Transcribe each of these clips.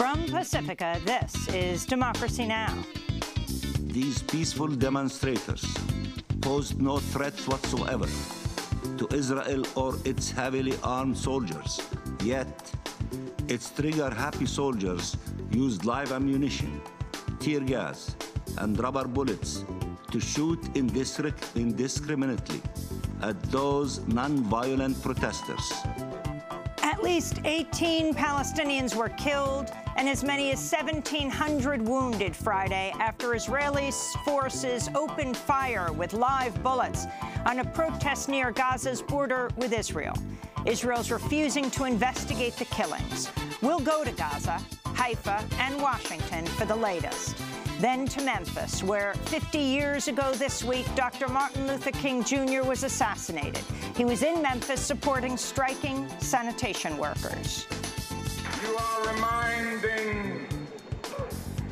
From Pacifica, this is Democracy Now! These peaceful demonstrators posed no threats whatsoever to Israel or its heavily armed soldiers. Yet, its trigger-happy soldiers used live ammunition, tear gas, and rubber bullets to shoot indiscriminately at those non-violent protesters. At least 18 Palestinians were killed and as many as 1,700 wounded Friday after Israeli forces opened fire with live bullets on a protest near Gaza's border with Israel. Israel's refusing to investigate the killings. We'll go to Gaza, Haifa, and Washington for the latest. Then to Memphis, where 50 years ago this week, Dr. Martin Luther King Jr. was assassinated. He was in Memphis supporting striking sanitation workers. You are reminding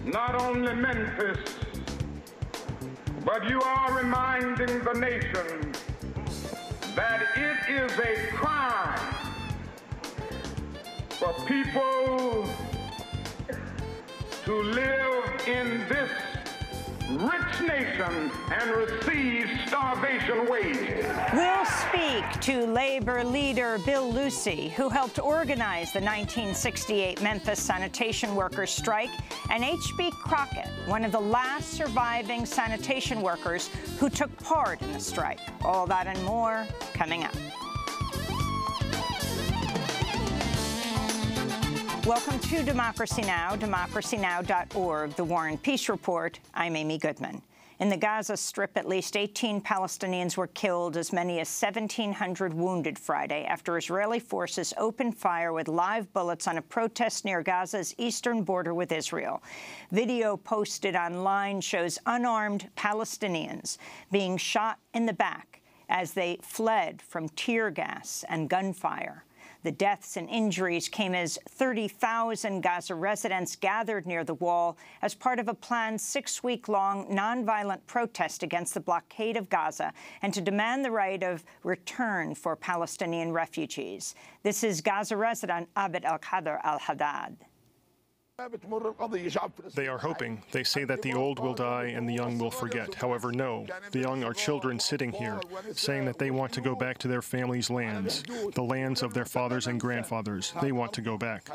not only Memphis, but you are reminding the nation that it is a crime for people to live in this rich nation and receive starvation wages. We'll speak to labor leader Bill Lucey, who helped organize the 1968 Memphis sanitation workers' strike, and H.B. Crockett, one of the last surviving sanitation workers who took part in the strike. All that and more coming up. Welcome to Democracy Now!, democracynow.org, The War and Peace Report. I'm Amy Goodman. In the Gaza Strip, at least 18 Palestinians were killed, as many as 1,700 wounded Friday after Israeli forces opened fire with live bullets on a protest near Gaza's eastern border with Israel. Video posted online shows unarmed Palestinians being shot in the back as they fled from tear gas and gunfire. The deaths and injuries came as 30,000 Gaza residents gathered near the wall as part of a planned 6-week-long nonviolent protest against the blockade of Gaza and to demand the right of return for Palestinian refugees. This is Gaza resident Abed al-Qadr al-Haddad. They are hoping. They say that the old will die and the young will forget. However, no. The young are children sitting here, saying that they want to go back to their families' lands, the lands of their fathers and grandfathers. They want to go back.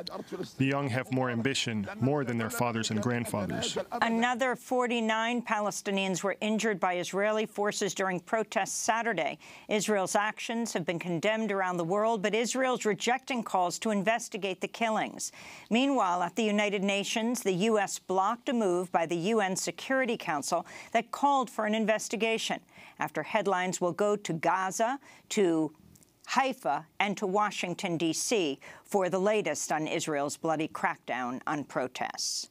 The young have more ambition, more than their fathers and grandfathers. Another 49 Palestinians were injured by Israeli forces during protests Saturday. Israel's actions have been condemned around the world, but Israel's rejecting calls to investigate the killings. Meanwhile, at the United Nations, the U.S. blocked a move by the UN Security Council that called for an investigation. After headlines will go to Gaza, to Haifa, and to Washington, D.C. for the latest on Israel's bloody crackdown on protests.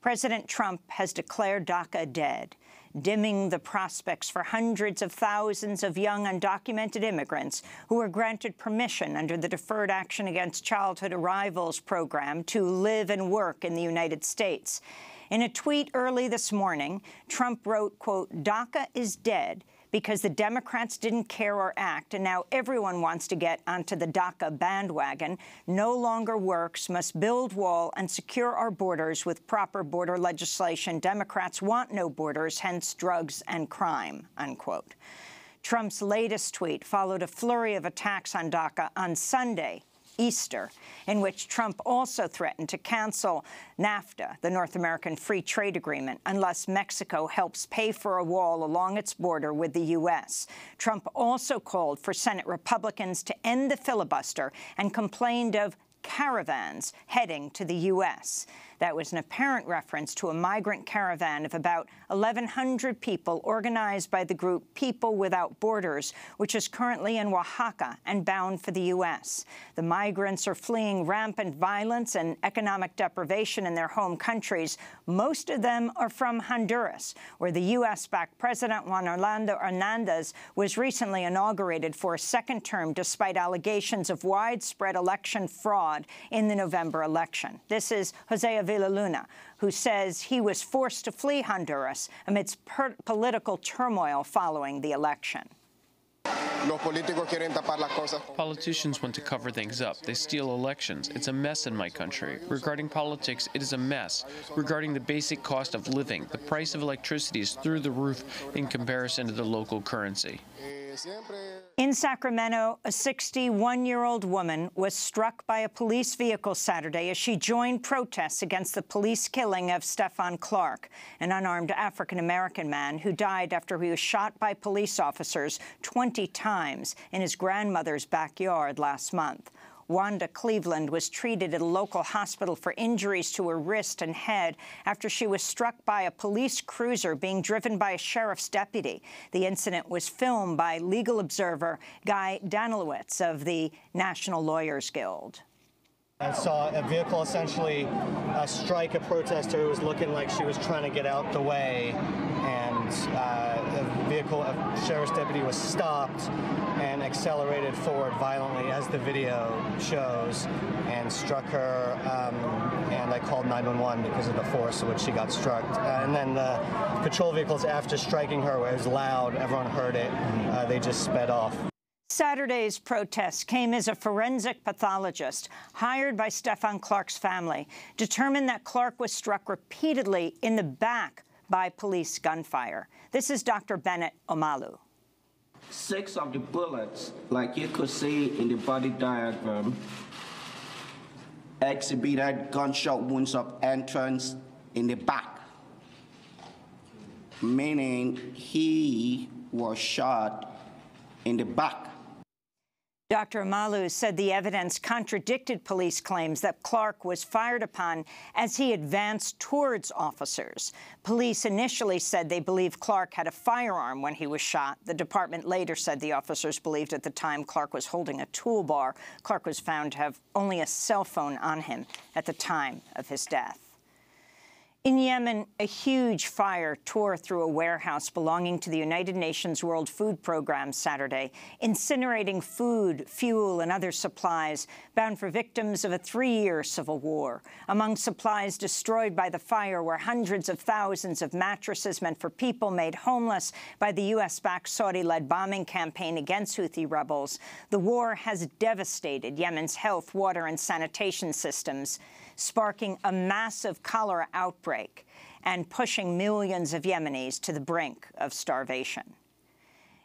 President Trump has declared DACA dead, dimming the prospects for hundreds of thousands of young undocumented immigrants who were granted permission under the Deferred Action Against Childhood Arrivals program to live and work in the United States. In a tweet early this morning, Trump wrote, quote, "DACA is dead because the Democrats didn't care or act, and now everyone wants to get onto the DACA bandwagon. No longer works, must build wall and secure our borders with proper border legislation. Democrats want no borders, hence drugs and crime," unquote. Trump's latest tweet followed a flurry of attacks on DACA on Sunday, Easter, in which Trump also threatened to cancel NAFTA, the North American Free Trade Agreement, unless Mexico helps pay for a wall along its border with the U.S. Trump also called for Senate Republicans to end the filibuster and complained of caravans heading to the U.S. That was an apparent reference to a migrant caravan of about 1,100 people organized by the group People Without Borders, which is currently in Oaxaca and bound for the U.S. The migrants are fleeing rampant violence and economic deprivation in their home countries. Most of them are from Honduras, where the U.S.-backed President Juan Orlando Hernandez was recently inaugurated for a second term despite allegations of widespread election fraud in the November election. This is Jose Villaluna, who says he was forced to flee Honduras amidst political turmoil following the election. Politicians want to cover things up. They steal elections. It's a mess in my country. Regarding politics, it is a mess. Regarding the basic cost of living, the price of electricity is through the roof in comparison to the local currency. In Sacramento, a 61-year-old woman was struck by a police vehicle Saturday as she joined protests against the police killing of Stephon Clark, an unarmed African-American man who died after he was shot by police officers 20 times in his grandmother's backyard last month. Wanda Cleveland was treated at a local hospital for injuries to her wrist and head after she was struck by a police cruiser being driven by a sheriff's deputy. The incident was filmed by legal observer Guy Danilowitz of the National Lawyers Guild. I saw a vehicle essentially strike a protester who was looking like she was trying to get out the way, and a sheriff's deputy was stopped and accelerated forward violently, as the video shows, and struck her, and I called 911 because of the force in which she got struck. And then the patrol vehicles, after striking her, it was loud, everyone heard it, they just sped off. Saturday's protests came as a forensic pathologist hired by Stephon Clark's family determined that Clark was struck repeatedly in the back by police gunfire. This is Dr. Bennett Omalu. 6 of the bullets, like you could see in the body diagram, exhibited gunshot wounds of entrance in the back, meaning he was shot in the back. Dr. Omalu said the evidence contradicted police claims that Clark was fired upon as he advanced towards officers. Police initially said they believed Clark had a firearm when he was shot. The department later said the officers believed at the time Clark was holding a toolbar. Clark was found to have only a cell phone on him at the time of his death. In Yemen, a huge fire tore through a warehouse belonging to the United Nations World Food Program Saturday, incinerating food, fuel, and other supplies bound for victims of a 3-year civil war. Among supplies destroyed by the fire were hundreds of thousands of mattresses meant for people made homeless by the U.S.-backed Saudi-led bombing campaign against Houthi rebels. The war has devastated Yemen's health, water, and sanitation systems, sparking a massive cholera outbreak and pushing millions of Yemenis to the brink of starvation.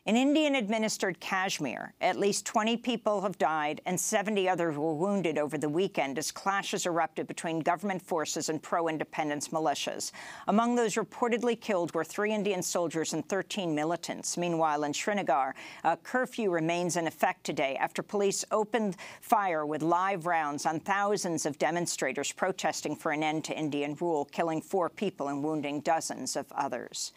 In Indian-administered Kashmir, at least 20 people have died and 70 others were wounded over the weekend as clashes erupted between government forces and pro-independence militias. Among those reportedly killed were 3 Indian soldiers and 13 militants. Meanwhile, in Srinagar, a curfew remains in effect today after police opened fire with live rounds on thousands of demonstrators protesting for an end to Indian rule, killing 4 people and wounding dozens of others.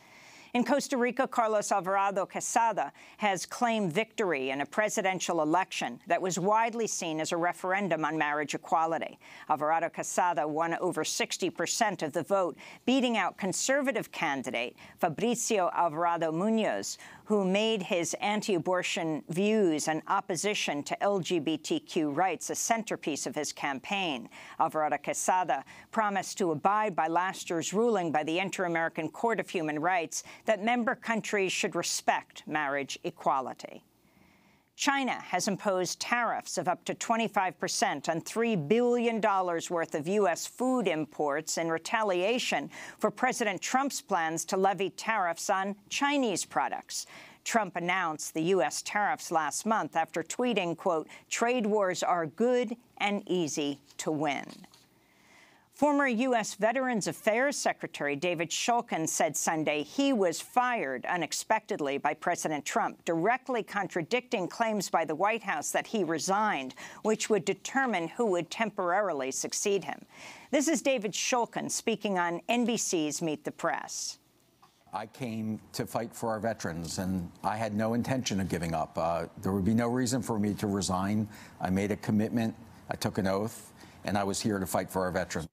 In Costa Rica, Carlos Alvarado Quesada has claimed victory in a presidential election that was widely seen as a referendum on marriage equality. Alvarado Quesada won over 60% of the vote, beating out conservative candidate Fabricio Alvarado Munoz, who made his anti-abortion views and opposition to LGBTQ rights a centerpiece of his campaign. Alvarado Quesada promised to abide by last year's ruling by the Inter-American Court of Human Rights that member countries should respect marriage equality. China has imposed tariffs of up to 25% on $3 billion worth of U.S. food imports in retaliation for President Trump's plans to levy tariffs on Chinese products. Trump announced the U.S. tariffs last month after tweeting, quote, "Trade wars are good and easy to win." Former U.S. Veterans Affairs Secretary David Shulkin said Sunday he was fired unexpectedly by President Trump, directly contradicting claims by the White House that he resigned, which would determine who would temporarily succeed him. This is David Shulkin speaking on NBC's Meet the Press. I came to fight for our veterans, and I had no intention of giving up. There would be no reason for me to resign. I made a commitment, I took an oath, and I was here to fight for our veterans.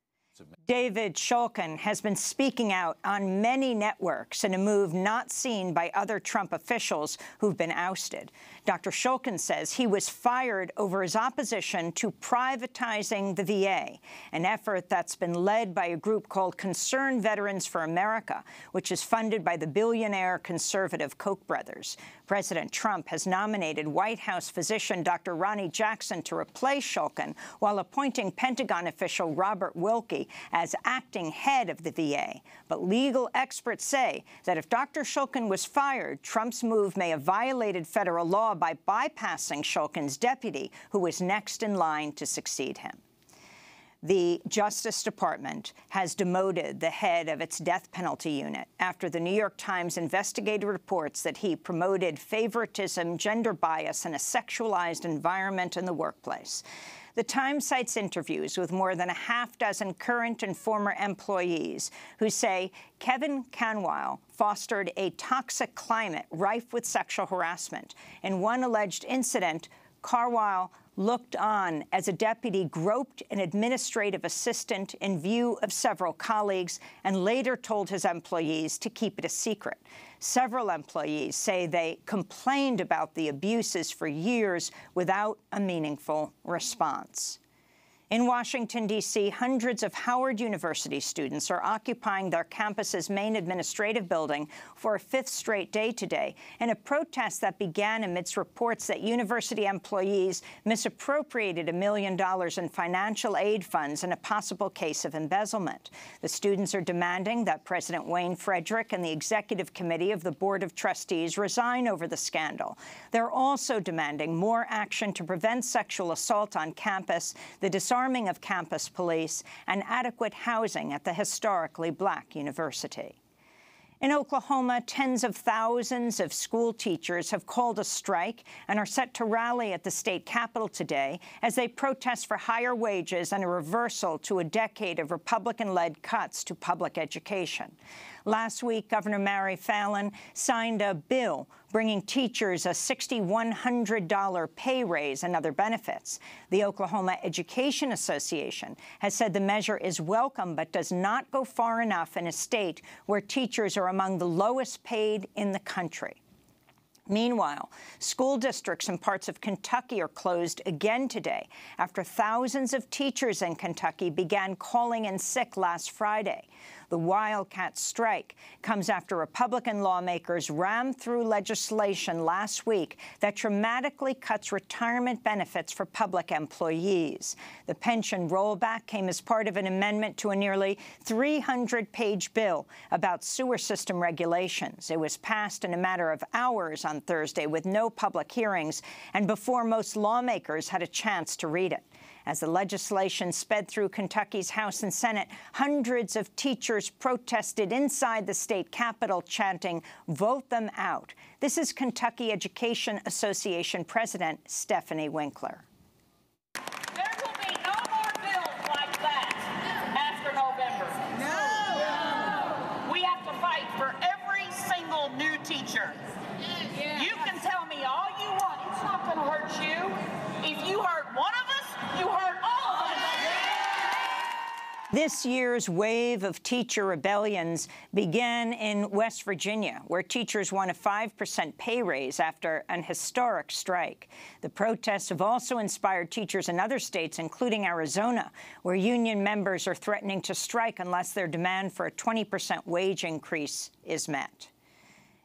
David Shulkin has been speaking out on many networks in a move not seen by other Trump officials who've been ousted. Dr. Shulkin says he was fired over his opposition to privatizing the VA, an effort that's been led by a group called Concerned Veterans for America, which is funded by the billionaire conservative Koch brothers. President Trump has nominated White House physician Dr. Ronny Jackson to replace Shulkin, while appointing Pentagon official Robert Wilkie as acting head of the VA. But legal experts say that if Dr. Shulkin was fired, Trump's move may have violated federal law by bypassing Shulkin's deputy, who was next in line to succeed him. The Justice Department has demoted the head of its death penalty unit after the New York Times investigated reports that he promoted favoritism, gender bias, and a sexualized environment in the workplace. The Times cites interviews with more than a half-dozen current and former employees who say Kevin Canwile fostered a toxic climate rife with sexual harassment. In one alleged incident, Carwile looked on as a deputy groped an administrative assistant in view of several colleagues and later told his employees to keep it a secret. Several employees say they complained about the abuses for years without a meaningful response. In Washington, D.C., hundreds of Howard University students are occupying their campus's main administrative building for a fifth straight day today in a protest that began amidst reports that university employees misappropriated $1 million in financial aid funds in a possible case of embezzlement. The students are demanding that President Wayne Frederick and the executive committee of the Board of Trustees resign over the scandal. They're also demanding more action to prevent sexual assault on campus, the disarming of campus police, and adequate housing at the historically black university. In Oklahoma, tens of thousands of school teachers have called a strike and are set to rally at the state capitol today as they protest for higher wages and a reversal to a decade of Republican-led cuts to public education. Last week, Governor Mary Fallin signed a bill bringing teachers a $6,100 pay raise and other benefits. The Oklahoma Education Association has said the measure is welcome but does not go far enough in a state where teachers are among the lowest paid in the country. Meanwhile, school districts in parts of Kentucky are closed again today after thousands of teachers in Kentucky began calling in sick last Friday. The Wildcat strike comes after Republican lawmakers rammed through legislation last week that dramatically cuts retirement benefits for public employees. The pension rollback came as part of an amendment to a nearly 300-page bill about sewer system regulations. It was passed in a matter of hours on Thursday with no public hearings and before most lawmakers had a chance to read it. As the legislation sped through Kentucky's House and Senate, hundreds of teachers protested inside the state capitol, chanting, "Vote them out." This is Kentucky Education Association President Stephanie Winkler. There will be no more bills like that after November. No! We have to fight for every single new teacher. You can tell me all you want. It's not going to hurt you. If you hurt one of us, you hurt all of us. This year's wave of teacher rebellions began in West Virginia, where teachers won a 5% pay raise after an historic strike. The protests have also inspired teachers in other states, including Arizona, where union members are threatening to strike unless their demand for a 20% wage increase is met.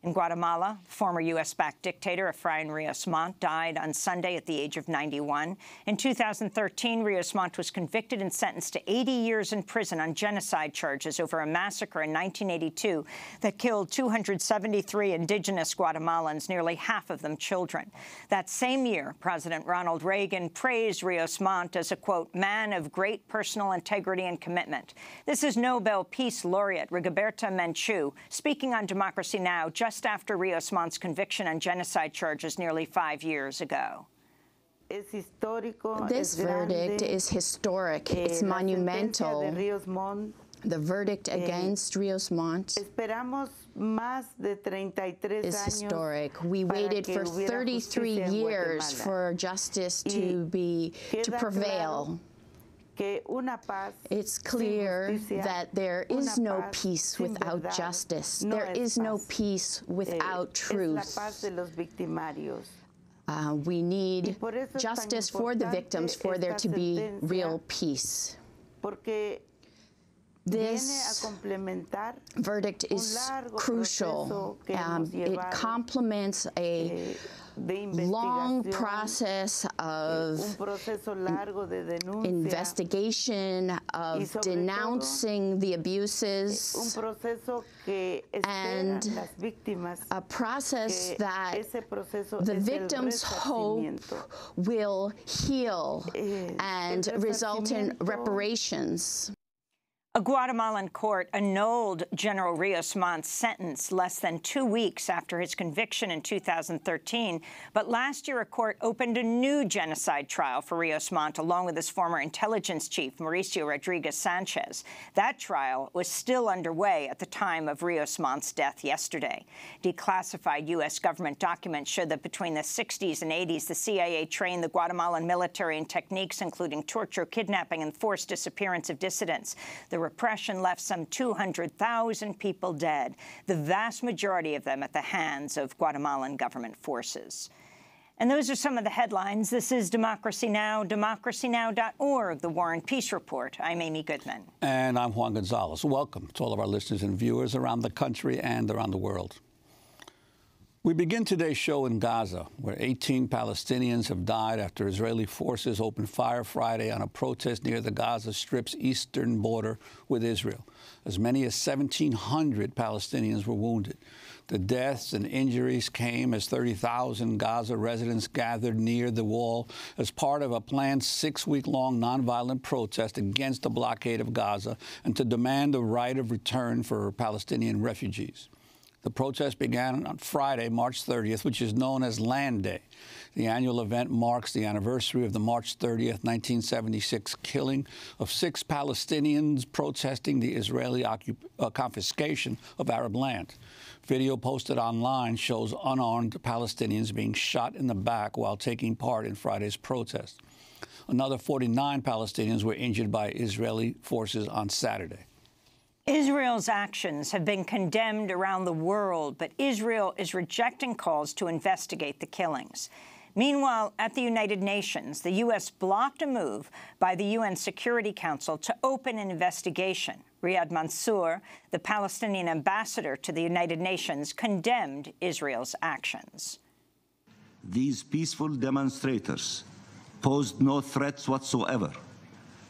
In Guatemala, former U.S.-backed dictator Efraín Ríos Montt died on Sunday at the age of 91. In 2013, Ríos Montt was convicted and sentenced to 80 years in prison on genocide charges over a massacre in 1982 that killed 273 indigenous Guatemalans, nearly half of them children. That same year, President Ronald Reagan praised Ríos Montt as a, quote, man of great personal integrity and commitment. This is Nobel Peace Laureate Rigoberta Menchú speaking on Democracy Now! Just after Ríos Montt's conviction on genocide charges nearly 5 years ago. This verdict is historic. It's monumental. The verdict against Ríos Montt is historic. We waited for 33 years for justice to prevail. It's clear that there is no peace without justice. There is no peace without truth. We need justice for the victims for there to be real peace. This verdict is crucial. It complements a long process of investigation, of denouncing the abuses, and a process that the victims hope will heal and result in reparations. A Guatemalan court annulled General Rios Montt's sentence less than 2 weeks after his conviction in 2013. But last year, a court opened a new genocide trial for Rios Montt, along with his former intelligence chief, Mauricio Rodriguez Sanchez. That trial was still underway at the time of Rios Montt's death yesterday. Declassified U.S. government documents show that between the 60s and 80s, the CIA trained the Guatemalan military in techniques including torture, kidnapping, and forced disappearance of dissidents. The repression left some 200,000 people dead, the vast majority of them at the hands of Guatemalan government forces. And those are some of the headlines. This is Democracy Now!, democracynow.org, the War and Peace Report. I'm Amy Goodman. And I'm Juan Gonzalez. Welcome to all of our listeners and viewers around the country and around the world. We begin today's show in Gaza, where 18 Palestinians have died after Israeli forces opened fire Friday on a protest near the Gaza Strip's eastern border with Israel. As many as 1,700 Palestinians were wounded. The deaths and injuries came as 30,000 Gaza residents gathered near the wall as part of a planned 6-week-long nonviolent protest against the blockade of Gaza and to demand the right of return for Palestinian refugees. The protest began on Friday, March 30th, which is known as Land Day. The annual event marks the anniversary of the March 30th, 1976 killing of 6 Palestinians protesting the Israeli confiscation of Arab land. Video posted online shows unarmed Palestinians being shot in the back while taking part in Friday's protest. Another 49 Palestinians were injured by Israeli forces on Saturday. Israel's actions have been condemned around the world, but Israel is rejecting calls to investigate the killings. Meanwhile, at the United Nations, the U.S. blocked a move by the UN Security Council to open an investigation. Riyad Mansour, the Palestinian ambassador to the United Nations, condemned Israel's actions. These peaceful demonstrators posed no threats whatsoever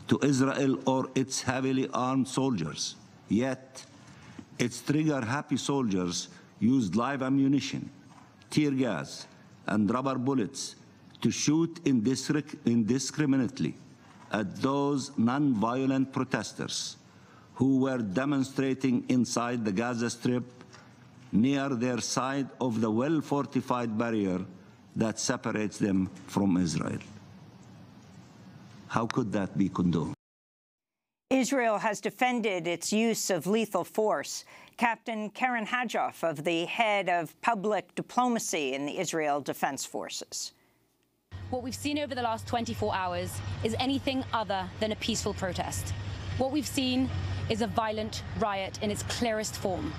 to Israel or its heavily armed soldiers. Yet, its trigger-happy soldiers used live ammunition, tear gas, and rubber bullets to shoot indiscriminately at those non-violent protesters who were demonstrating inside the Gaza Strip near their side of the well-fortified barrier that separates them from Israel. How could that be condoned? Israel has defended its use of lethal force. Captain Karen Hadjoff, of the head of public diplomacy in the Israel Defense Forces. What we've seen over the last 24 hours is anything other than a peaceful protest. What we've seen is a violent riot in its clearest form.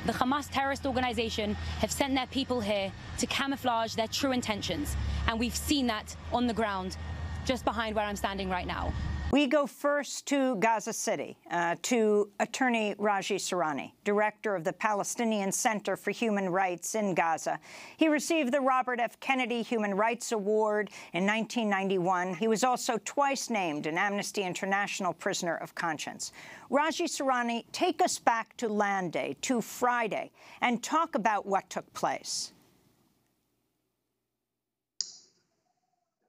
The Hamas terrorist organization have sent their people here to camouflage their true intentions, and we've seen that on the ground, just behind where I'm standing right now. We go first to Gaza City, to Attorney Raji Sourani, director of the Palestinian Center for Human Rights in Gaza. He received the Robert F. Kennedy Human Rights Award in 1991. He was also twice named an Amnesty International Prisoner of Conscience. Raji Sourani, take us back to Land Day, to Friday, and talk about what took place.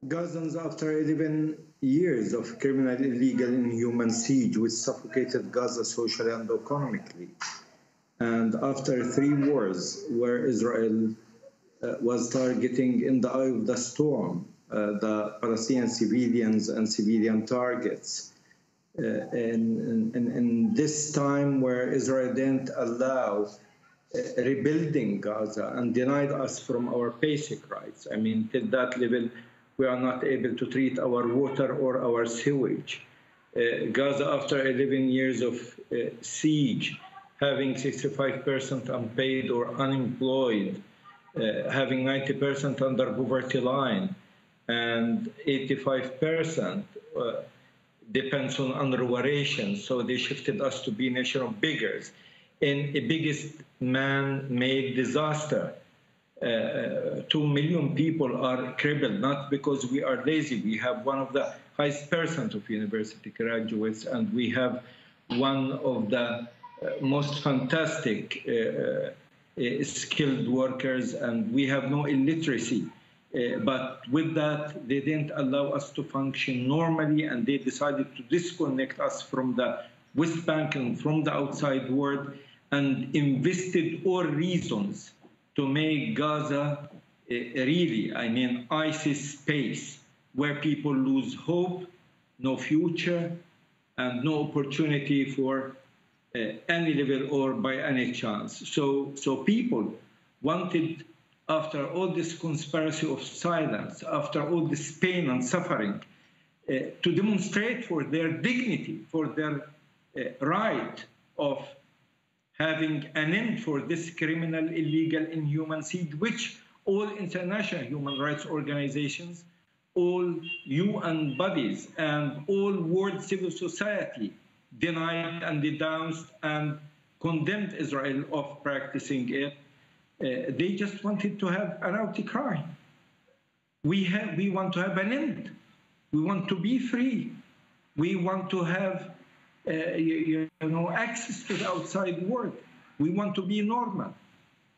Gazans, after 11 years of criminal, illegal, inhuman siege, which suffocated Gaza socially and economically, and after 3 wars where Israel was targeting in the eye of the storm the Palestinian civilians and civilian targets, in this time where Israel didn't allow rebuilding Gaza and denied us from our basic rights. I mean, to that level, we are not able to treat our water or our sewage. Gaza, after 11 years of siege, having 65% unpaid or unemployed, having 90% under poverty line, and 85% depends on UNRWA rations. So they shifted us to be a nation of beggars in a biggest man-made disaster. 2 million people are crippled, not because we are lazy. We have one of the highest percent of university graduates, and we have one of the most fantastic skilled workers, and we have no illiteracy. But with that, they didn't allow us to function normally, and they decided to disconnect us from the West Bank and from the outside world, and invested all reasons to make Gaza really, I mean, ISIS space, where people lose hope, no future, and no opportunity for any level or by any chance. So people wanted, after all this conspiracy of silence, after all this pain and suffering, to demonstrate for their dignity, for their right of having an end for this criminal, illegal, inhuman siege, which all international human rights organizations, all UN bodies, and all world civil society denied and denounced and condemned Israel of practicing it. They just wanted to have an outcry. We want to have an end. We want to be free. We want to have access to the outside world. We want to be normal.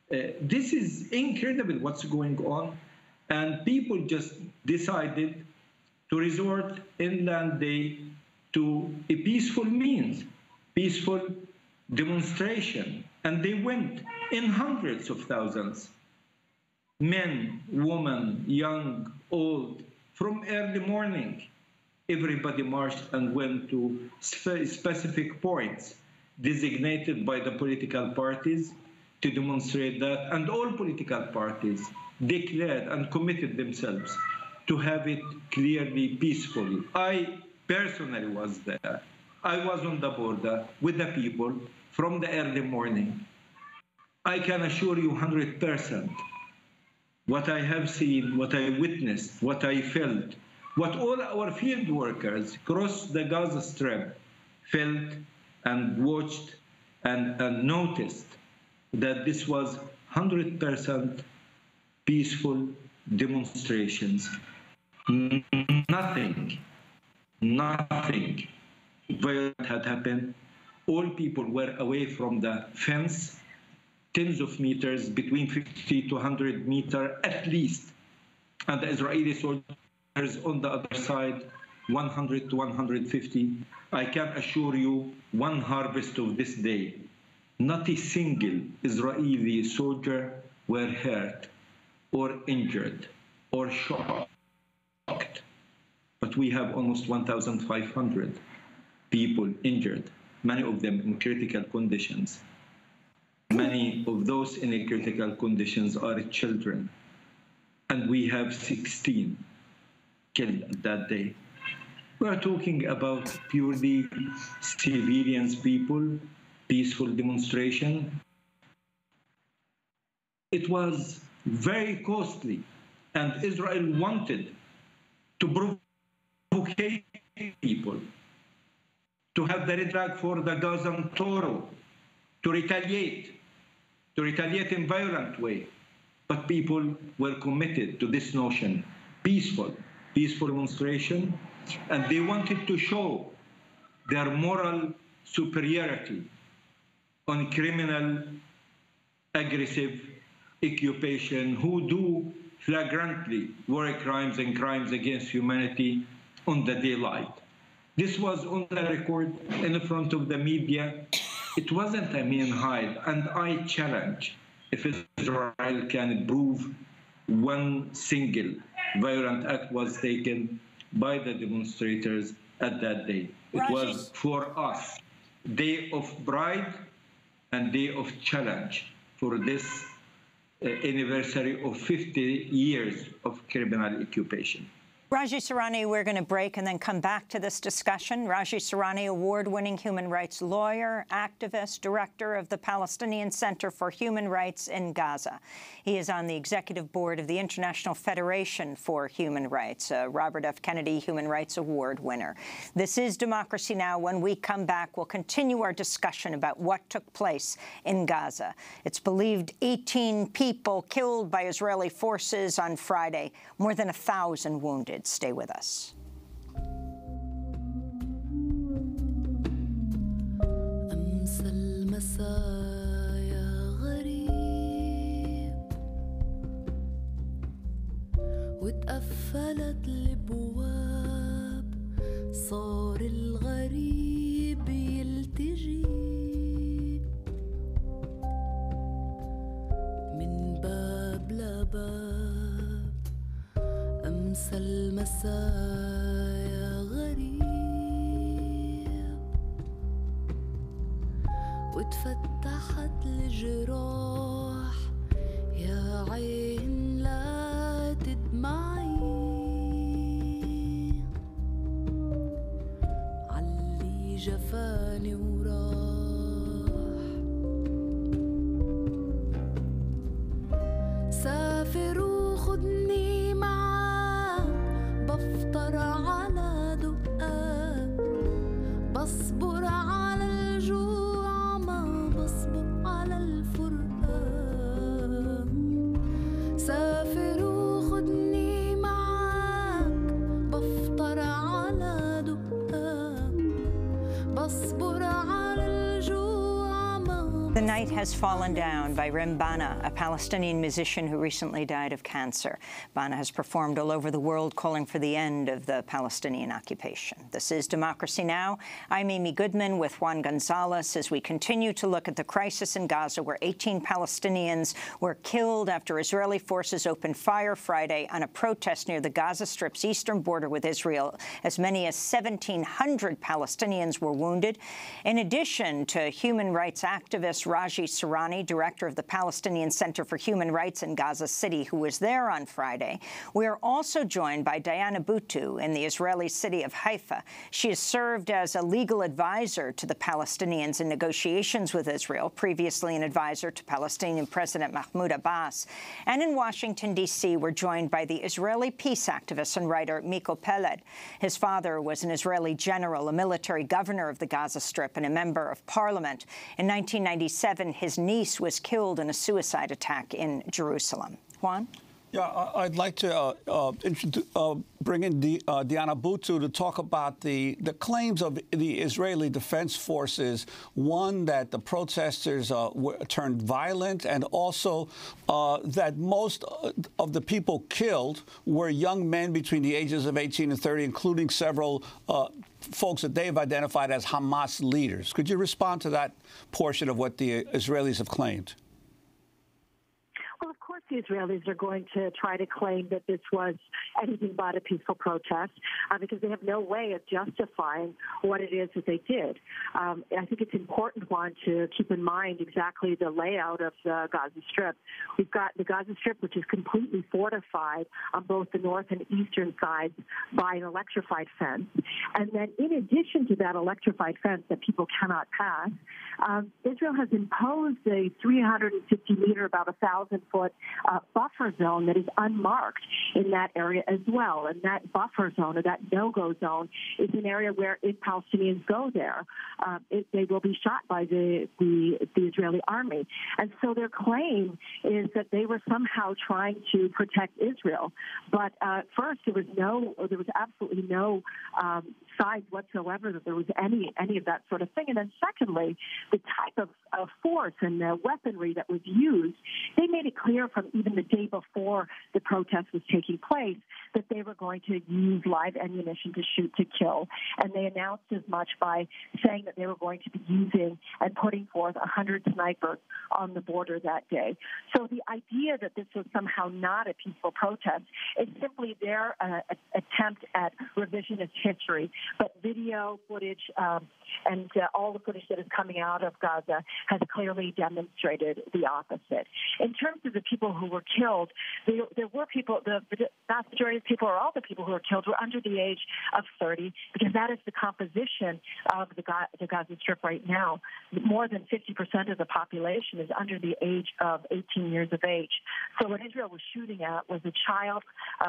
This is incredible what's going on, and people just decided to resort inland day to a peaceful means, peaceful demonstration, and they went in hundreds of thousands. Men, women, young, old, from early morning, everybody marched and went to specific points designated by the political parties to demonstrate that, and all political parties declared and committed themselves to have it clearly peacefully. I personally was there. I was on the border with the people from the early morning. I can assure you 100% what I have seen, what I witnessed, what I felt, what all our field workers across the Gaza Strip felt and watched and noticed, that this was 100% peaceful demonstrations. Nothing violent had happened. All people were away from the fence, tens of meters, between 50 to 100 meters at least. And the Israeli soldiers on the other side, 100 to 150. I can assure you, one harvest of this day, not a single Israeli soldier were hurt or injured or shocked. But we have almost 1,500 people injured, many of them in critical conditions. Many of those in critical conditions are children. And we have 16 killed that day. We are talking about purely civilians, people, peaceful demonstration. It was very costly, and Israel wanted to provocate people, to have the red flag for the Gazan Toro, to retaliate in violent way. But people were committed to this notion, peaceful demonstration, and they wanted to show their moral superiority on criminal, aggressive occupation who do flagrantly war crimes and crimes against humanity on the daylight. This was on the record in front of the media. It wasn't a mean hide, and I challenge if Israel can prove one single violent act was taken by the demonstrators at that day. It was for us day of pride and day of challenge for this anniversary of 50 years of criminal occupation. Raji Sourani, we're going to break and then come back to this discussion. Raji Sourani, award-winning human rights lawyer, activist, director of the Palestinian Center for Human Rights in Gaza. He is on the executive board of the International Federation for Human Rights, a Robert F. Kennedy Human Rights Award winner. This is Democracy Now! When we come back, we'll continue our discussion about what took place in Gaza. It's believed 18 people killed by Israeli forces on Friday, more than 1,000 wounded. Stay with us. أمس المسايا غريب واتقفلت الابواب صار الغريب يلتجي من باب لباب أمس المسايا غريب واتفتحت الجراح يا عين لا تدمعي علي جفاني وراح سافر وخدني بفطر على دقات بصبر على الجوع ما بصبر على الفرقان سافر وخدني معاك بفطر على دقات بصبر على الجوع ما The Night Has Fallen Down by Rim Bana, a Palestinian musician who recently died of cancer. Bana has performed all over the world calling for the end of the Palestinian occupation. This is Democracy Now! I'm Amy Goodman with Juan Gonzalez as we continue to look at the crisis in Gaza where 18 Palestinians were killed after Israeli forces opened fire Friday on a protest near the Gaza Strip's eastern border with Israel. As many as 1,700 Palestinians were wounded. In addition to human rights activist Raji Sourani, director of the Palestinian Center for Human Rights in Gaza City, who was there on Friday. We are also joined by Diana Buttu in the Israeli city of Haifa. She has served as a legal advisor to the Palestinians in negotiations with Israel, previously an advisor to Palestinian President Mahmoud Abbas. And in Washington, D.C., we're joined by the Israeli peace activist and writer Miko Peled. His father was an Israeli general, a military governor of the Gaza Strip, and a member of parliament. In 1997, his niece was killed in a suicide attack in Jerusalem. Juan? Yeah, I'd like to bring in Diana Buttu to talk about the claims of the Israeli Defense Forces, one, that the protesters turned violent, and also that most of the people killed were young men between the ages of 18 and 30, including several folks that they've identified as Hamas leaders. Could you respond to that portion of what the Israelis have claimed? Well, of course, the Israelis are going to try to claim that this was anything but a peaceful protest because they have no way of justifying what it is that they did. I think it's important, Juan, to keep in mind exactly the layout of the Gaza Strip. We've got the Gaza Strip, which is completely fortified on both the north and eastern sides by an electrified fence. And then in addition to that electrified fence that people cannot pass, Israel has imposed a 350-meter, about 1,000-foot buffer zone that is unmarked in that area as well. And that buffer zone, or that no-go zone, is an area where if Palestinians go there, they will be shot by the Israeli army. And so their claim is that they were somehow trying to protect Israel. But first, there was absolutely no signs whatsoever that there was any of that sort of thing. And then secondly, the type of force and the weaponry that was used, they made it clear from even the day before the protest was taking place that they were going to use live ammunition to shoot to kill. And they announced as much by saying that they were going to be using and putting forth 100 snipers on the border that day. So the idea that this was somehow not a peaceful protest is simply their attempt at revisionist history. But video footage and all the footage that is coming out of Gaza has clearly demonstrated the opposite. In terms of the people who were killed, there were people, the vast majority of people, or all the people who were killed, were under the age of 30, because that is the composition of the Gaza Strip right now. More than 50% of the population is under the age of 18 years of age. So what Israel was shooting at was a child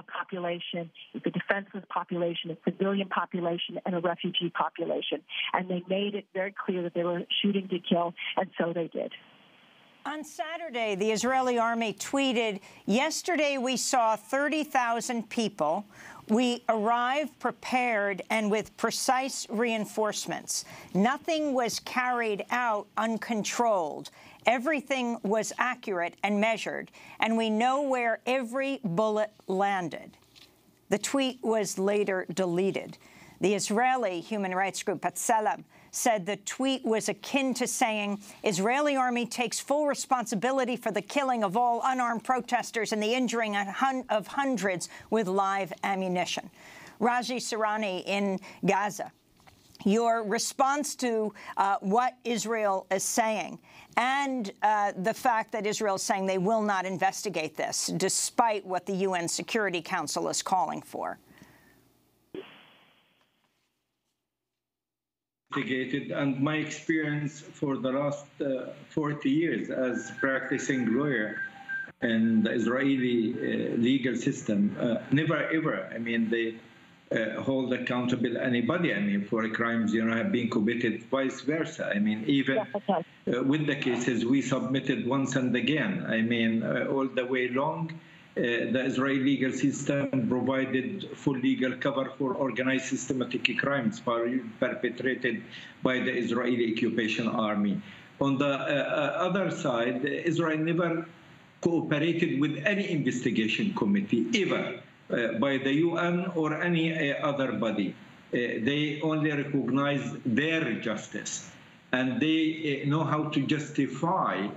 population, the defenseless population, a civilian population, and a refugee population. And they made it very clear that they were shooting to kill, and so they did. On Saturday, the Israeli army tweeted, "Yesterday we saw 30,000 people. We arrived prepared and with precise reinforcements. Nothing was carried out uncontrolled. Everything was accurate and measured, and we know where every bullet landed." The tweet was later deleted. The Israeli human rights group B'Tselem said the tweet was akin to saying Israeli army takes full responsibility for the killing of all unarmed protesters and the injuring of hundreds with live ammunition. Raji Sourani in Gaza, your response to what Israel is saying and the fact that Israel is saying they will not investigate this, despite what the UN Security Council is calling for. And my experience for the last 40 years as practicing lawyer in the Israeli legal system, never ever, I mean, they hold accountable anybody, I mean, for crimes, have been committed, vice versa. I mean, even with the cases we submitted once and again, I mean, all the way long, the Israeli legal system provided full legal cover for organized systematic crimes perpetrated by the Israeli occupation army. On the other side, Israel never cooperated with any investigation committee, ever, by the UN or any other body. They only recognize their justice, and they know how to justify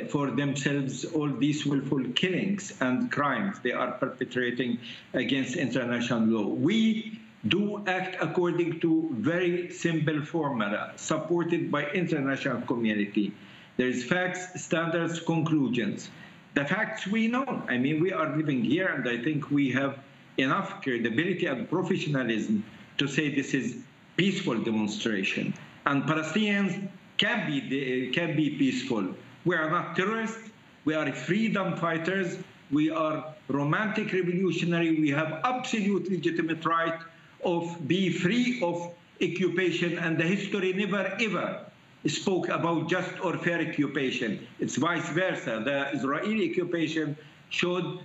for themselves all these willful killings and crimes they are perpetrating against international law. We do act according to very simple formula supported by international community. There is facts, standards, conclusions. The facts we know. I mean, we are living here, and I think we have enough credibility and professionalism to say this is peaceful demonstration. And Palestinians can be peaceful. We are not terrorists. We are freedom fighters. We are romantic revolutionary. We have absolute legitimate right of be free of occupation, and the history never ever spoke about just or fair occupation. It's vice versa. The Israeli occupation showed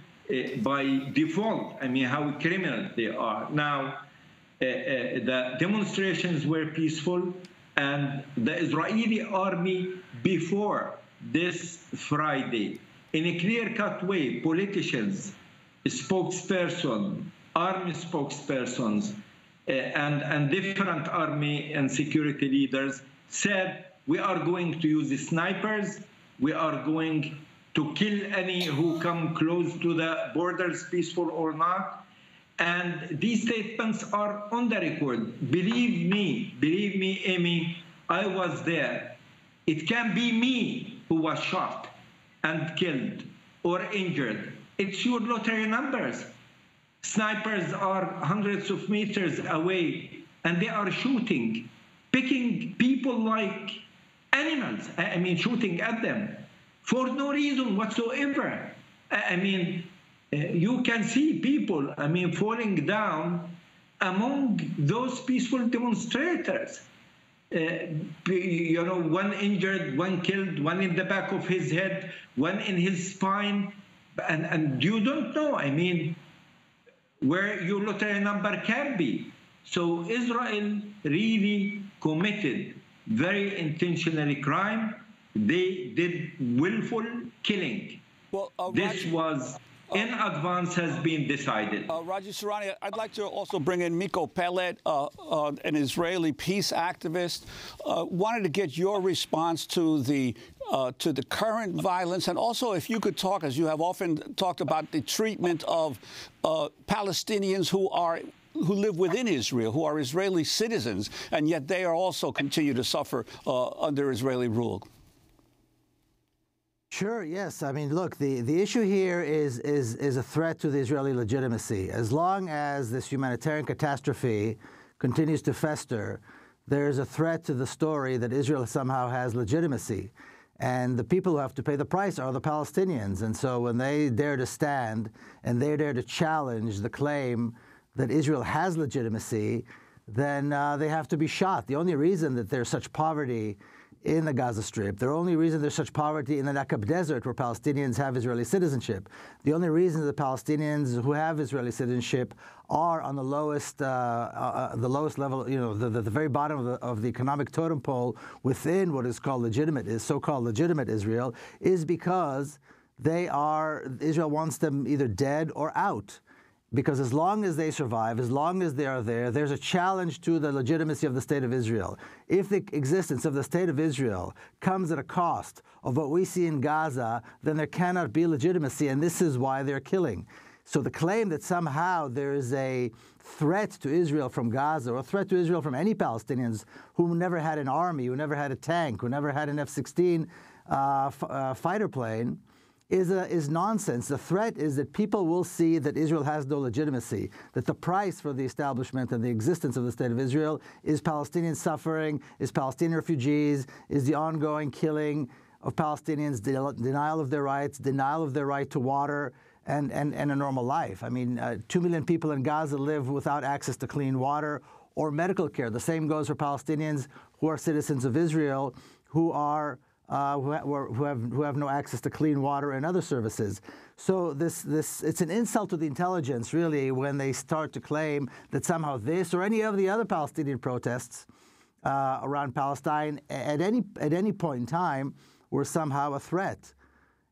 by default, I mean, how criminal they are. Now, the demonstrations were peaceful, and the Israeli army before this Friday, in a clear-cut way, politicians, spokesperson, army spokespersons, and different army and security leaders said, we are going to use the snipers, we are going to kill any who come close to the borders, peaceful or not. And these statements are on the record. Believe me, Amy, I was there. It can be me who was shot and killed or injured. It's your lottery numbers. Snipers are hundreds of meters away, and they are shooting, picking people like animals. I mean, shooting at them for no reason whatsoever. I mean, you can see people, I mean, falling down among those peaceful demonstrators. One injured, one killed, one in the back of his head, one in his spine. And you don't know, I mean, where your lottery number can be. So Israel really committed very intentionally crime. They did willful killing. Well, this was in advance has been decided. Raji Sourani, I'd like to also bring in Miko Peled, an Israeli peace activist. Wanted to get your response to the current violence, and also if you could talk, as you have often talked about, the treatment of Palestinians who live within Israel, who are Israeli citizens, and yet they are also continue to suffer under Israeli rule. Sure, yes. I mean, look, the issue here is a threat to the Israeli legitimacy. As long as this humanitarian catastrophe continues to fester, there is a threat to the story that Israel somehow has legitimacy. And the people who have to pay the price are the Palestinians. And so when they dare to stand and they dare to challenge the claim that Israel has legitimacy, then they have to be shot. The only reason that there's such poverty in the Gaza Strip, the only reason there's such poverty in the Nakab Desert, where Palestinians have Israeli citizenship, the only reason the Palestinians who have Israeli citizenship are on the lowest level, you know, the very bottom of the economic totem pole within what is called so-called legitimate Israel, is because Israel wants them either dead or out. Because as long as they survive, as long as they are there, there's a challenge to the legitimacy of the State of Israel. If the existence of the State of Israel comes at a cost of what we see in Gaza, then there cannot be legitimacy, and this is why they're killing. So the claim that somehow there is a threat to Israel from Gaza, or a threat to Israel from any Palestinians who never had an army, who never had a tank, who never had an F-16 fighter plane, is nonsense. The threat is that people will see that Israel has no legitimacy, that the price for the establishment and the existence of the State of Israel is Palestinian suffering, is Palestinian refugees, is the ongoing killing of Palestinians, denial of their rights, denial of their right to water, and a normal life. I mean, 2 million people in Gaza live without access to clean water or medical care. The same goes for Palestinians who are citizens of Israel, who have no access to clean water and other services. So it's an insult to the intelligence, really, when they start to claim that somehow this or any of the other Palestinian protests around Palestine at any point in time were somehow a threat.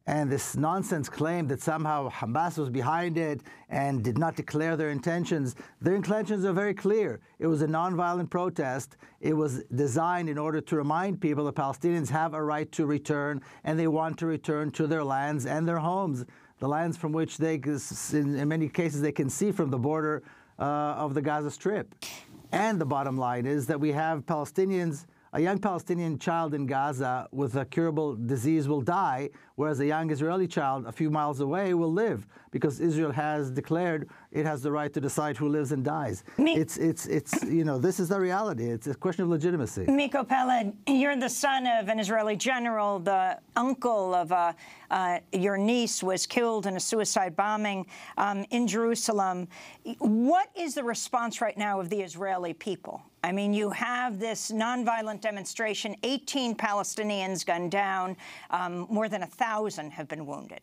And this nonsense claim that somehow Hamas was behind it and did not declare their intentions are very clear. It was a nonviolent protest. It was designed in order to remind people that Palestinians have a right to return, and they want to return to their lands and their homes, the lands from which they, in many cases, they can see from the border of the Gaza Strip. And the bottom line is that we have Palestinians. A young Palestinian child in Gaza with a curable disease will die, whereas a young Israeli child a few miles away will live, because Israel has declared it has the right to decide who lives and dies. It's you know, this is the reality. It's a question of legitimacy. Miko Peled, you're the son of an Israeli general. The uncle of your niece was killed in a suicide bombing in Jerusalem. What is the response right now of the Israeli people? I mean, you have this nonviolent demonstration, 18 Palestinians gunned down, more than 1,000 have been wounded.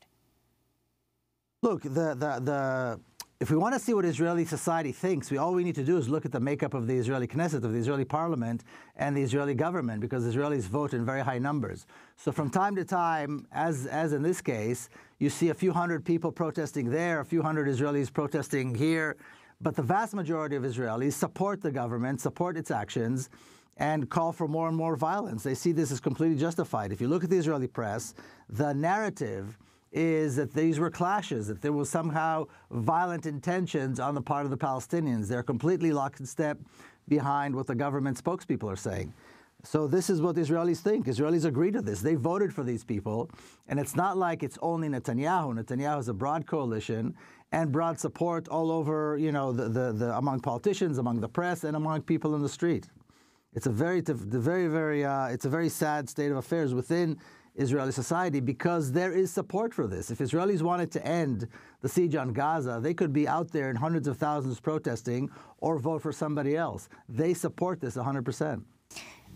Look, if we want to see what Israeli society thinks, all we need to do is look at the makeup of the Israeli Knesset, of the Israeli parliament, and the Israeli government, because Israelis vote in very high numbers. So from time to time, as in this case, you see a few hundred people protesting there, a few hundred Israelis protesting here. But the vast majority of Israelis support the government, support its actions, and call for more and more violence. They see this as completely justified. If you look at the Israeli press, the narrative is that these were clashes, that there was somehow violent intentions on the part of the Palestinians. They're completely locked in step behind what the government spokespeople are saying. So this is what Israelis think. Israelis agree to this. They voted for these people, and it's not like it's only Netanyahu. Netanyahu has a broad coalition and broad support all over, you know, among politicians, among the press, and among people in the street. It's a very sad state of affairs within Israeli society, because there is support for this. If Israelis wanted to end the siege on Gaza, they could be out there in hundreds of thousands protesting or vote for somebody else. They support this 100%.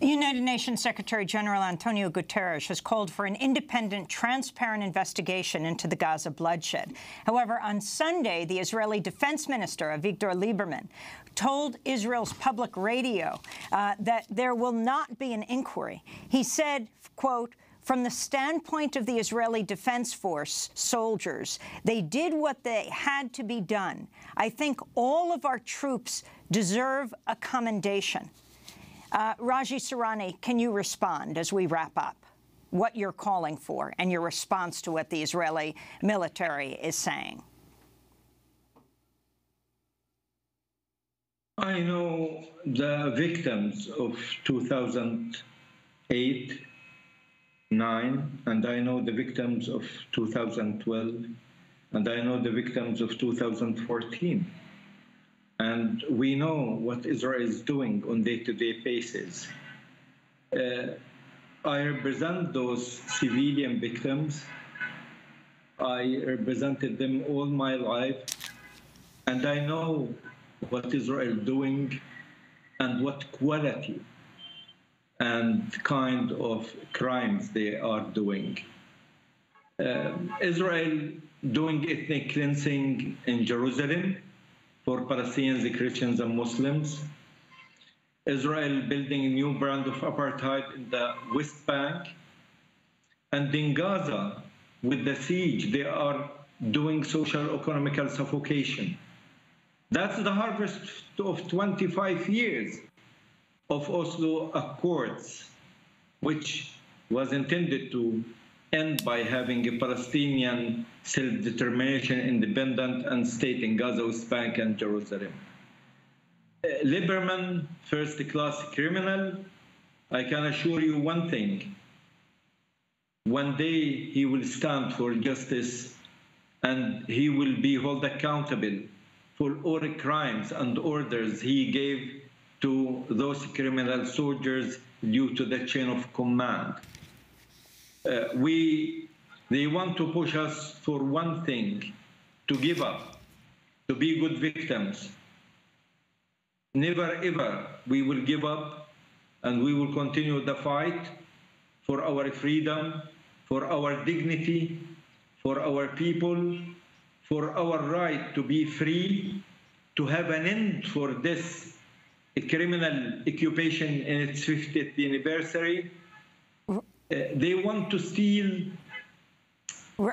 United Nations Secretary General Antonio Guterres has called for an independent, transparent investigation into the Gaza bloodshed. However, on Sunday, the Israeli Defense Minister, Avigdor Lieberman, told Israel's public radio that there will not be an inquiry. He said, quote, "From the standpoint of the Israeli Defense Force soldiers, they did what they had to be done. I think all of our troops deserve a commendation." Raji Sourani, can you respond as we wrap up what you're calling for and your response to what the Israeli military is saying? I know the victims of 2008 and I know the victims of 2012, and I know the victims of 2014. And we know what Israel is doing on a day-to-day basis. I represent those civilian victims. I represented them all my life, and I know what Israel is doing and what quality and kind of crimes they are doing. Israel doing ethnic cleansing in Jerusalem for Palestinians, Christians, and Muslims. Israel building a new brand of apartheid in the West Bank. And in Gaza, with the siege, they are doing social economical suffocation. That's the harvest of 25 years of Oslo Accords, which was intended to end by having a Palestinian self-determination, independent and state in Gaza, West Bank, and Jerusalem. Lieberman, first-class criminal. I can assure you one thing. One day he will stand for justice and he will be held accountable for all the crimes and orders he gave to those criminal soldiers due to the chain of command. They want to push us for one thing, to give up, to be good victims. Never ever we will give up, and we will continue the fight for our freedom, for our dignity, for our people, for our right to be free, to have an end for this criminal occupation in its 50th anniversary. They want to steal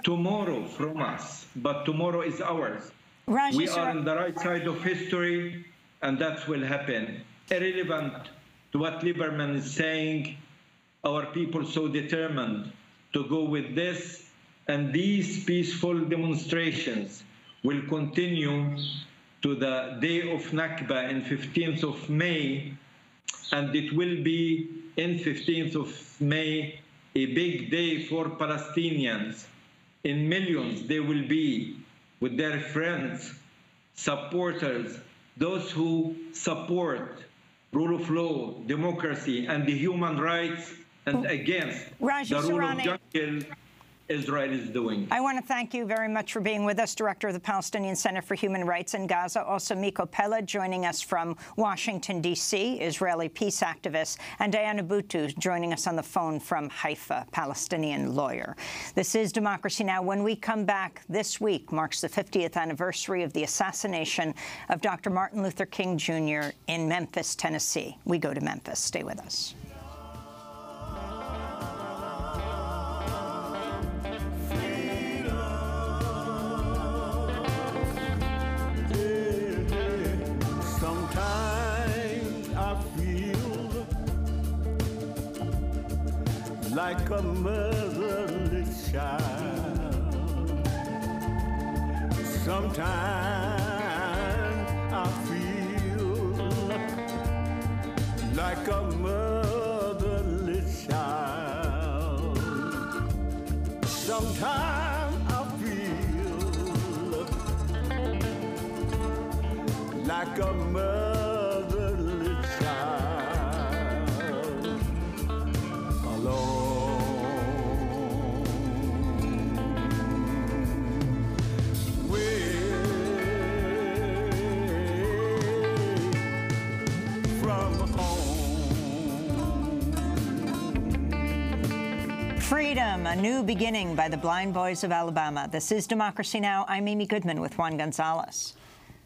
tomorrow from us, but tomorrow is ours. We are on the right side of history, and that will happen. Irrelevant to what Lieberman is saying, our people so determined to go with this, and these peaceful demonstrations will continue to the day of Nakba in 15th of May, and it will be in 15th of May a big day for Palestinians. In millions they will be with their friends, supporters, those who support rule of law, democracy, and the human rights, and against the rule of jungle Israel is doing. I want to thank you very much for being with us, Director of the Palestinian Center for Human Rights in Gaza. Also, Miko Pella joining us from Washington, D.C., Israeli peace activist, and Diana Buttu joining us on the phone from Haifa, Palestinian lawyer. This is Democracy Now! When we come back, this week marks the 50th anniversary of the assassination of Dr. Martin Luther King Jr. in Memphis, Tennessee. We go to Memphis. Stay with us. Like a motherless child. Sometimes I feel like a motherless child. Sometimes I feel like a motherless child. Alone. Freedom, a new beginning by the Blind Boys of Alabama. This is Democracy Now! I'm Amy Goodman with Juan Gonzalez.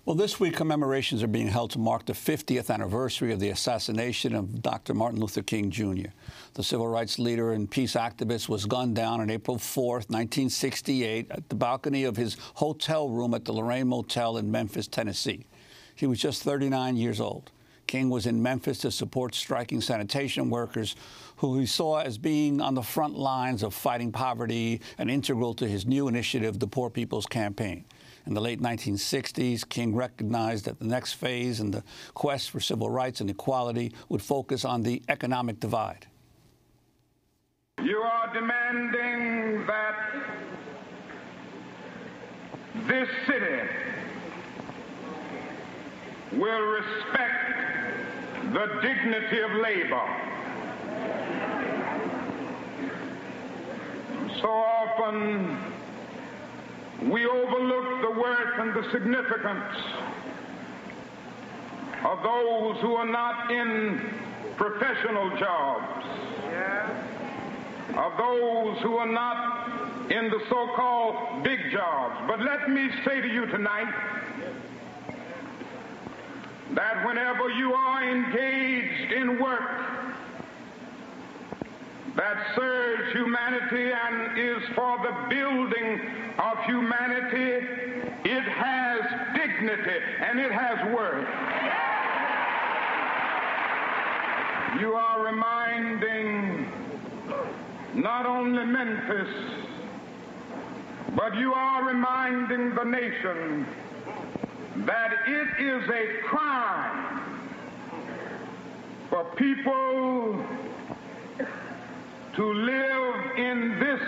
Well, this week commemorations are being held to mark the 50th anniversary of the assassination of Dr. Martin Luther King Jr. The civil rights leader and peace activist was gunned down on April 4th, 1968, at the balcony of his hotel room at the Lorraine Motel in Memphis, Tennessee. He was just 39 years old. King was in Memphis to support striking sanitation workers who he saw as being on the front lines of fighting poverty and integral to his new initiative, the Poor People's Campaign. In the late 1960s, King recognized that the next phase in the quest for civil rights and equality would focus on the economic divide. You are demanding that this city will respect the dignity of labor. So often we overlook the worth and the significance of those who are not in professional jobs, of those who are not in the so-called big jobs. But let me say to you tonight that whenever you are engaged in work that serves humanity and is for the building of humanity, it has dignity and it has worth. You are reminding not only Memphis, but you are reminding the nation that it is a crime for people to live in this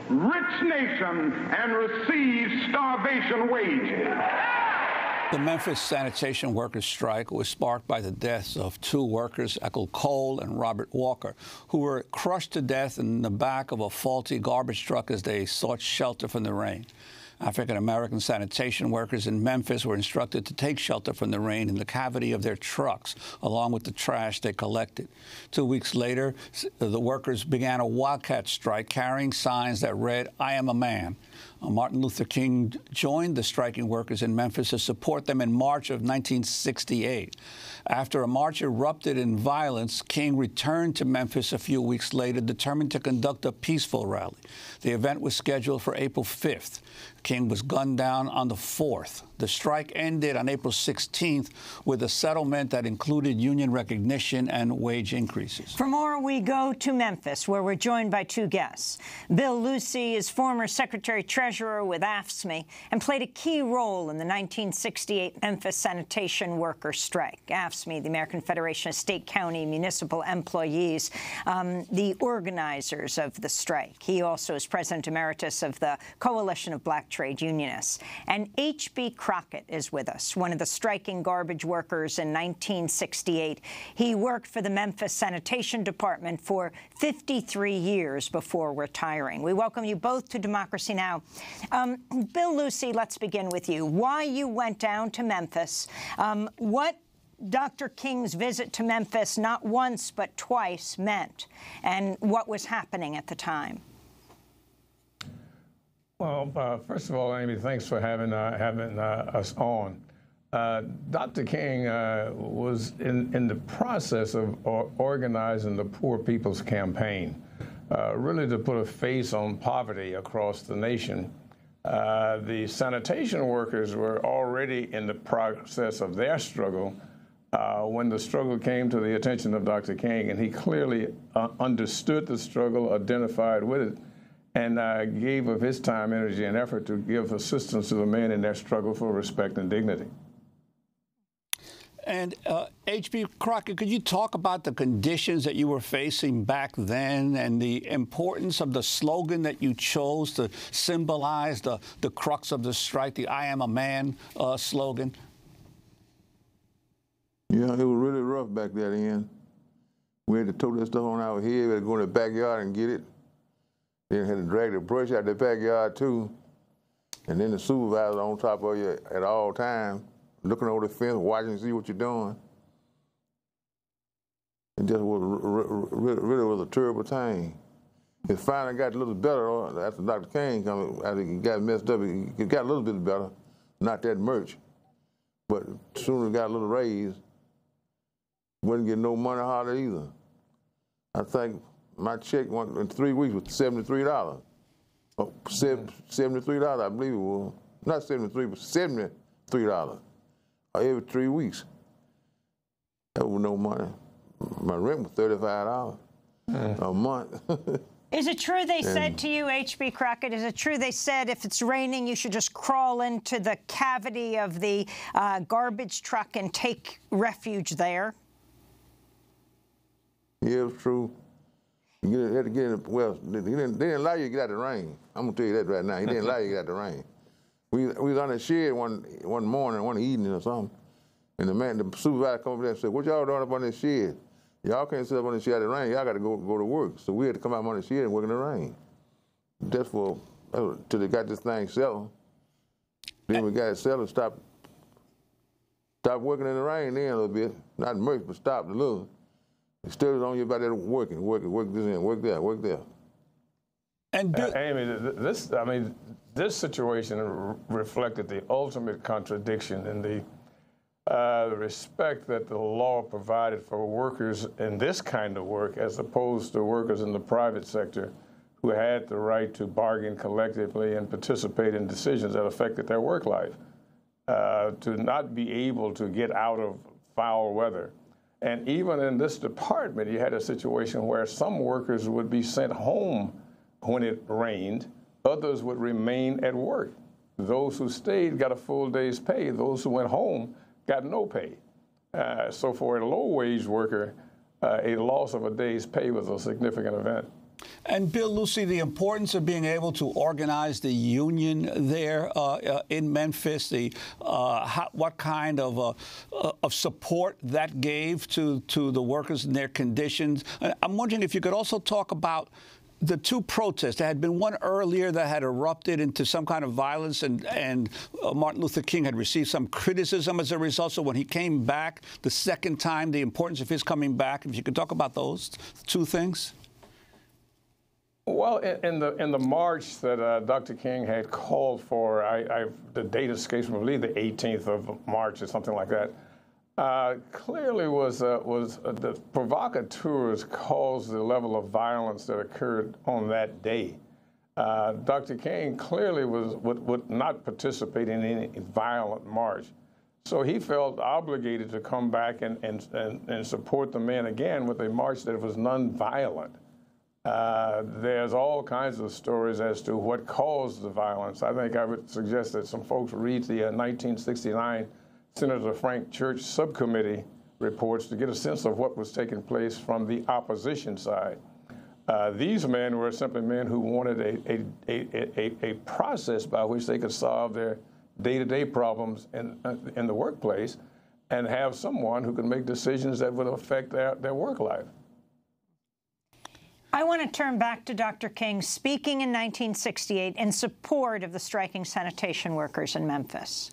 rich nation and receive starvation wages. The Memphis sanitation workers' strike was sparked by the deaths of two workers, Ethel Cole and Robert Walker, who were crushed to death in the back of a faulty garbage truck as they sought shelter from the rain. African-American sanitation workers in Memphis were instructed to take shelter from the rain in the cavity of their trucks, along with the trash they collected. 2 weeks later, the workers began a wildcat strike carrying signs that read, "I am a man." Martin Luther King joined the striking workers in Memphis to support them in March of 1968. After a march erupted in violence, King returned to Memphis a few weeks later, determined to conduct a peaceful rally. The event was scheduled for April 5th. King was gunned down on the 4th. The strike ended on April 16th with a settlement that included union recognition and wage increases. For more, we go to Memphis, where we're joined by two guests. Bill Lucy is former Secretary-Treasurer with AFSCME and played a key role in the 1968 Memphis sanitation worker strike. AFSCME, the American Federation of State, County, Municipal Employees, the organizers of the strike. He also is President Emeritus of the Coalition of Black Trade Unionists. And H.B. Crockett is with us, one of the striking garbage workers in 1968. He worked for the Memphis Sanitation Department for 53 years before retiring. We welcome you both to Democracy Now! Bill Lucy, let's begin with you. Why you went down to Memphis, what Dr. King's visit to Memphis not once but twice meant, and what was happening at the time? Well, first of all, Amy, thanks for having us on. Dr. King was in the process of organizing the Poor People's Campaign, really to put a face on poverty across the nation. The sanitation workers were already in the process of their struggle when the struggle came to the attention of Dr. King, and he clearly understood the struggle, identified with it, and gave of his time, energy, and effort to give assistance to the men in their struggle for respect and dignity. And H.B. Crockett, could you talk about the conditions that you were facing back then and the importance of the slogan that you chose to symbolize the crux of the strike, the "I am a man" slogan? Yeah, it was really rough back then. We had to tote that stuff on our head. We had to go in the backyard and get it. Then had to drag the brush out the backyard, too. And then the supervisor on top of you at all times, looking over the fence, watching to see what you're doing. It just was really was a terrible thing. It finally got a little better after Dr. King came. After he got messed up, it got a little bit better, not that much. But as soon as it got a little raise, wasn't getting no money hardly either. I think my check went in 3 weeks was $73. Oh, $73, I believe it was. Not 73, but $73 every 3 weeks. That was no money. My rent was $35 a month. Is it true they said to you, H.B. Crockett, is it true they said if it's raining, you should just crawl into the cavity of the garbage truck and take refuge there? Yeah, it was true. You had to get in, well, they didn't allow you to get out of the rain. I'm going to tell you that right now. He didn't allow you to get out of the rain. We was on the shed one morning, one evening or something, and the supervisor come over there and said, what y'all doing up on this shed? Y'all can't sit up on the shed in the rain. Y'all got to go to work. So we had to come out on the shed and work in the rain. That's till they got this thing settled. Then we got it settled, stopped working in the rain then a little bit. Not much, but stopped a little. It still was on you about that work this in, work there, work there. And Amy, this situation reflected the ultimate contradiction in the respect that the law provided for workers in this kind of work as opposed to workers in the private sector who had the right to bargain collectively and participate in decisions that affected their work life. To not be able to get out of foul weather. And even in this department, you had a situation where some workers would be sent home when it rained, others would remain at work. Those who stayed got a full day's pay. Those who went home got no pay. So for a low-wage worker, a loss of a day's pay was a significant event. And Bill Lucey, the importance of being able to organize the union there in Memphis, what kind of support that gave to the workers and their conditions. I'm wondering if you could also talk about the two protests. There had been one earlier that had erupted into some kind of violence, and Martin Luther King had received some criticism as a result. So when he came back the second time, the importance of his coming back, if you could talk about those two things. Well, in the march that Dr. King had called for, the date escapes me, I believe the 18th of March or something like that, clearly was the provocateurs caused the level of violence that occurred on that day. Dr. King clearly would not participate in any violent march. So he felt obligated to come back and support the men again with a march that was nonviolent. There's all kinds of stories as to what caused the violence. I think I would suggest that some folks read the 1969 Senator Frank Church subcommittee reports to get a sense of what was taking place from the opposition side. These men were simply men who wanted a process by which they could solve their day-to-day problems in the workplace and have someone who could make decisions that would affect their work life. I want to turn back to Dr. King speaking in 1968 in support of the striking sanitation workers in Memphis.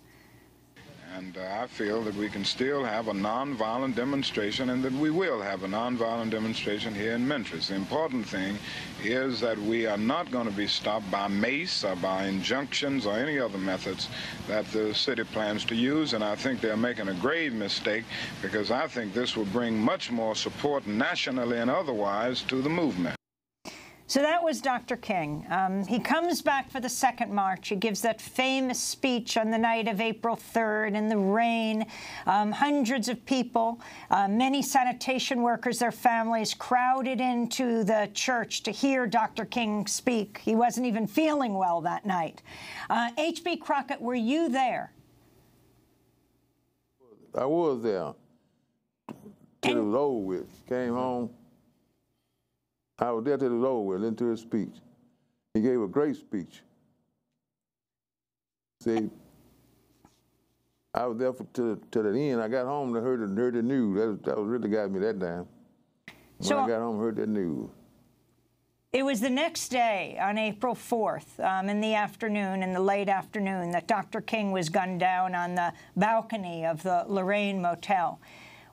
And I feel that we can still have a nonviolent demonstration, and that we will have a nonviolent demonstration here in Memphis. The important thing is that we are not going to be stopped by mace or by injunctions or any other methods that the city plans to use, and I think they're making a grave mistake, because I think this will bring much more support nationally and otherwise to the movement. So that was Dr. King. He comes back for the second march. He gives that famous speech on the night of April 3rd in the rain. Hundreds of people, many sanitation workers, their families, crowded into the church to hear Dr. King speak. He wasn't even feeling well that night. H.B. Crockett, were you there? I was there. Till it was over with. Came home. I was there till it was over with, listened to his speech. He gave a great speech. See, I was there till the end. I got home and heard the news. That was really got me that time. When I got home and heard that news. It was the next day, on April 4th, in the afternoon, in the late afternoon, that Dr. King was gunned down on the balcony of the Lorraine Motel.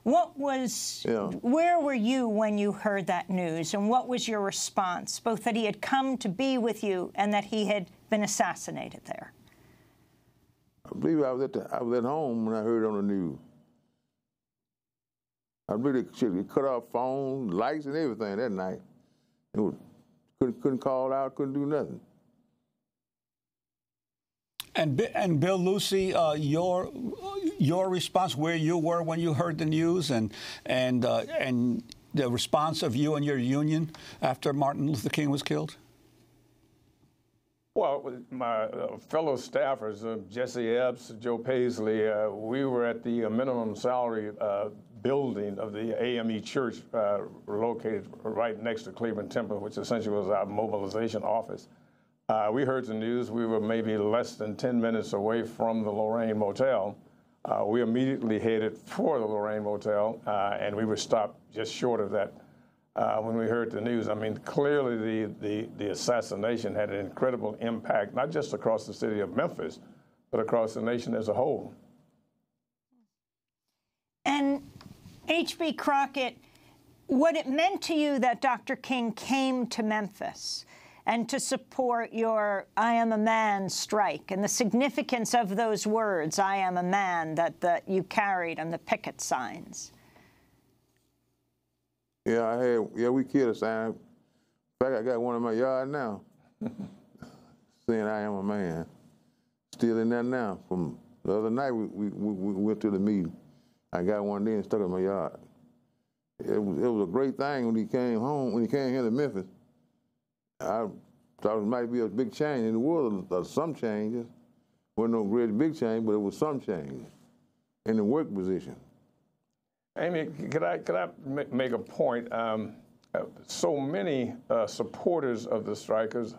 Where were you when you heard that news, and what was your response, both that he had come to be with you and that he had been assassinated there? I believe I was at home when I heard it on the news. I really cut off phone, lights, and everything that night. Couldn't call out, couldn't do nothing. And Bill Lucey, your response, where you were when you heard the news, and the response of you and your union after Martin Luther King was killed? Well, my fellow staffers, Jesse Epps, Joe Paisley, we were at the minimum salary building of the AME Church located right next to Cleveland Temple, which essentially was our mobilization office. We heard the news. We were maybe less than 10 minutes away from the Lorraine Motel. We immediately headed for the Lorraine Motel, and we were stopped just short of that when we heard the news. I mean, clearly the assassination had an incredible impact, not just across the city of Memphis, but across the nation as a whole. And H.B. Crockett, what it meant to you that Dr. King came to Memphis and to support your I Am a Man strike and the significance of those words, I am a man, that you carried on the picket signs. Yeah, we killed a sign. In fact, I got one in my yard now saying I am a man. Still in there now. From the other night, we went to the meeting. I got one there and stuck it in my yard. It was a great thing when he came home, when he came here to Memphis. I thought it might be a big change in the world, some changes. Wasn't no great big change, but it was some change in the work position. Amy, could I make a point? So many supporters of the strikers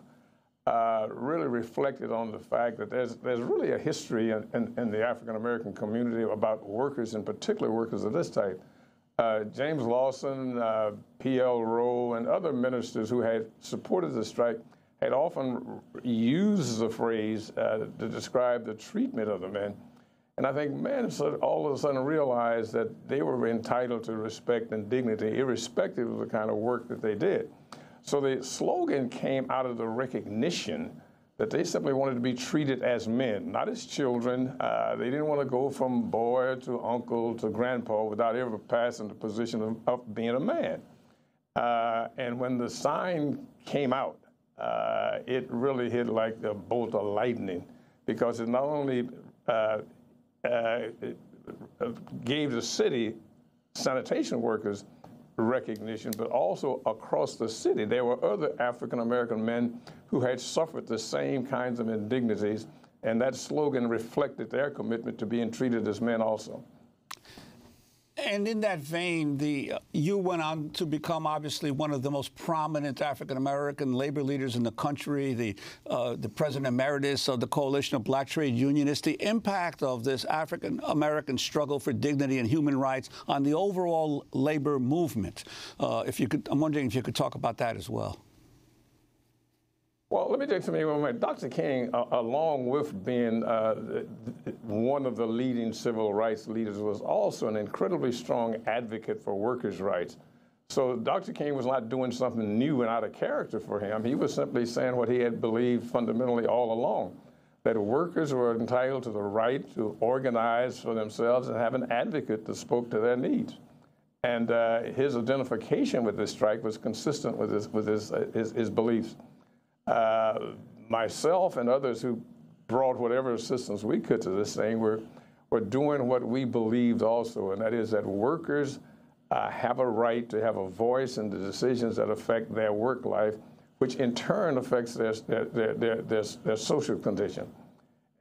really reflected on the fact that there's really a history in the African-American community about workers, in particular workers of this type. James Lawson, P.L. Rowe, and other ministers who had supported the strike had often used the phrase to describe the treatment of the men. And I think men all of a sudden realized that they were entitled to respect and dignity, irrespective of the kind of work that they did. So the slogan came out of the recognition that they simply wanted to be treated as men, not as children. They didn't want to go from boy to uncle to grandpa without ever passing the position of being a man. And when the sign came out, it really hit like a bolt of lightning, because it not only gave the city sanitation workers recognition, but also across the city, there were other African-American men who had suffered the same kinds of indignities, and that slogan reflected their commitment to being treated as men also. And in that vein, you went on to become obviously one of the most prominent African-American labor leaders in the country, the president emeritus of the Coalition of Black Trade Unionists. The impact of this African-American struggle for dignity and human rights on the overall labor movement. I'm wondering if you could talk about that as well. Well, let me tell you something. Dr. King, along with being one of the leading civil rights leaders, was also an incredibly strong advocate for workers' rights. So Dr. King was not doing something new and out of character for him. He was simply saying what he had believed fundamentally all along, that workers were entitled to the right to organize for themselves and have an advocate that spoke to their needs. And his identification with this strike was consistent with his beliefs. Myself and others who brought whatever assistance we could to this thing were doing what we believed also, and that is that workers have a right to have a voice in the decisions that affect their work life, which in turn affects their social condition.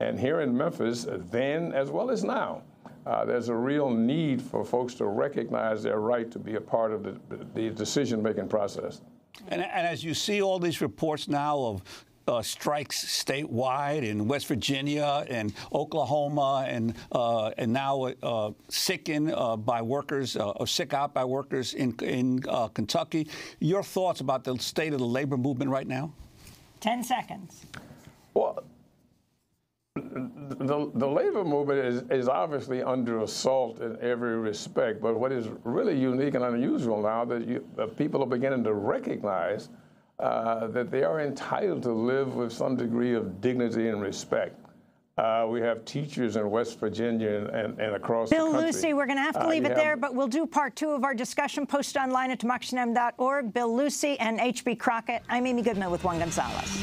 And here in Memphis, then as well as now, there's a real need for folks to recognize their right to be a part of the decision-making process. And as you see all these reports now of strikes statewide in West Virginia and Oklahoma and now sick-in by workers, or sick out by workers in Kentucky, your thoughts about the state of the labor movement right now? 10 seconds. Well, the labor movement is obviously under assault in every respect, but what is really unique and unusual now that people are beginning to recognize that they are entitled to live with some degree of dignity and respect. We have teachers in West Virginia and across the country. Bill Lucy, we're going to have to leave it there, but we'll do part 2 of our discussion posted online at democracynow.org. Bill Lucy and H.B. Crockett. I'm Amy Goodman with Juan Gonzalez.